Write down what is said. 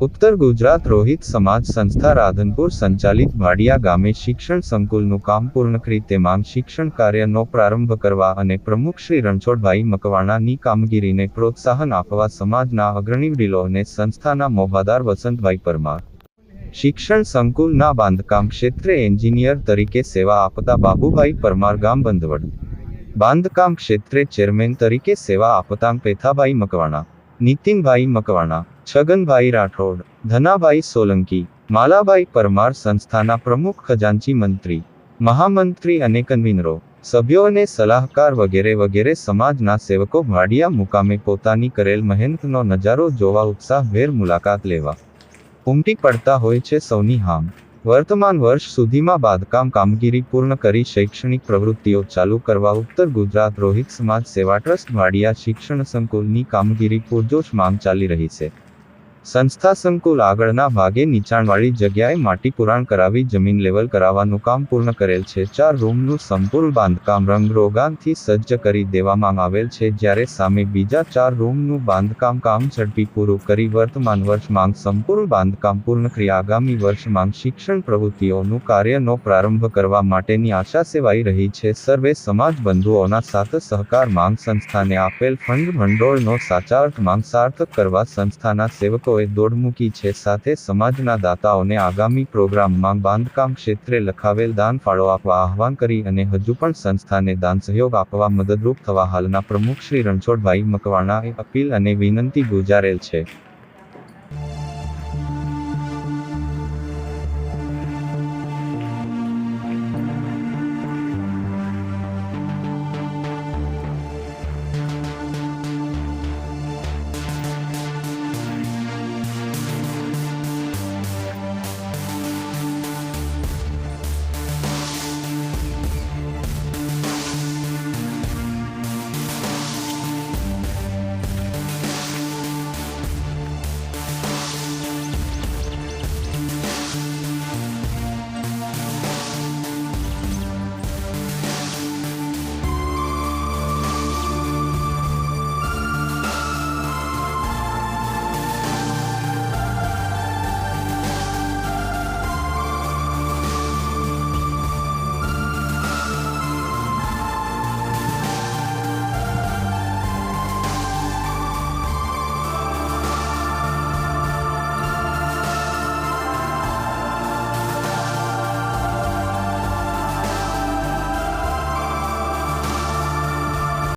ઉત્તર ગુજરાત રોહિત સમાજ સંસ્થા રાધનપુર સંચાલિત ભાડિયા ગામે શિક્ષણ સંકુલનું કામ પૂર્ણ કરી તેમાં શિક્ષણ કાર્યનો પ્રારંભ કરવા અને પ્રમુખ શ્રી રણછોડભાઈ મકવાણાની કામગીરીને પ્રોત્સાહન આપવા સમાજના અગ્રણી વડીલો અને સંસ્થાના મોભાદાર વસંતભાઈ પરમાર, શિક્ષણ સંકુલના બાંધકામ ક્ષેત્રે એન્જિનિયર તરીકે સેવા આપતા બાબુભાઈ પરમાર ગામ બંધવડ, બાંધકામ ક્ષેત્રે ચેરમેન તરીકે સેવા આપતા પેથાભાઈ મકવાણા, નીતિનભાઈ મકવાણા, છગનભાઈ રાઠોડ, ધનાભાઈ સોલંકી, માલાભાઈ પરમાર સંસ્થાના પ્રમુખ, ખજાનચી મંત્રી, મહામંત્રી અને કન્વીનરો, સભ્યો અને સલાહકાર વગેરે વગેરે સમાજના સેવકો ભાડિયા મુકામે પોતાની કરેલ મહેનતનો નજારો જોવા ઉત્સાહભેર મુલાકાત લેવા ઉમટી પડતા હોય છે સૌની હામ. વર્તમાન વર્ષ સુધીમાં બાંધકામ કામગીરી પૂર્ણ કરી શૈક્ષણિક પ્રવૃત્તિઓ ચાલુ કરવા ઉત્તર ગુજરાત રોહિત સમાજ સેવા ટ્રસ્ટ ભાડિયા શિક્ષણ સંકુલની કામગીરી પૂરજોશમાં ચાલી રહી છે. સંસ્થા સંકુલ આગળના ભાગે નીચાણવાળી જગ્યાએ માટી પુરાણ કરાવી જમીન લેવલ કરાવવાનું કામ પૂર્ણ કરેલ છે. 4 રૂમનું સંપૂર્ણ બાંધકામ રંગરોગાનથી સજ્જ કરી દેવામાં આવેલ છે, જ્યારે સામે બીજા 4 રૂમનું બાંધકામ કામ ઝડપી પૂરું કરી વર્તમાન વર્ષમાં સંપૂર્ણ બાંધકામ પૂર્ણ કરી આગામી વર્ષમાં શિક્ષણ પ્રવૃત્તિઓનું કાર્યનો પ્રારંભ કરવા માટેની આશા સેવાઈ રહી છે. સર્વે સમાજ બંધુઓના સાથ સહકાર માંગ સંસ્થાને આપેલ ફંડ ભંડોળનો સાચા અર્થમાં સાર્થક કરવા સંસ્થાના સેવકો દોડ મૂકી છે. સાથે સમાજના દાતાઓને આગામી પ્રોગ્રામમાં બાંધકામ ક્ષેત્રે લખાવેલ દાન ફાળો આપવા આહવાન કરી અને હજુ પણ સંસ્થાને દાન સહયોગ આપવા મદદરૂપ થવા હાલના પ્રમુખ શ્રી રણછોડભાઈ મકવાણાએ અપીલ અને વિનંતી ગુજારેલ છે.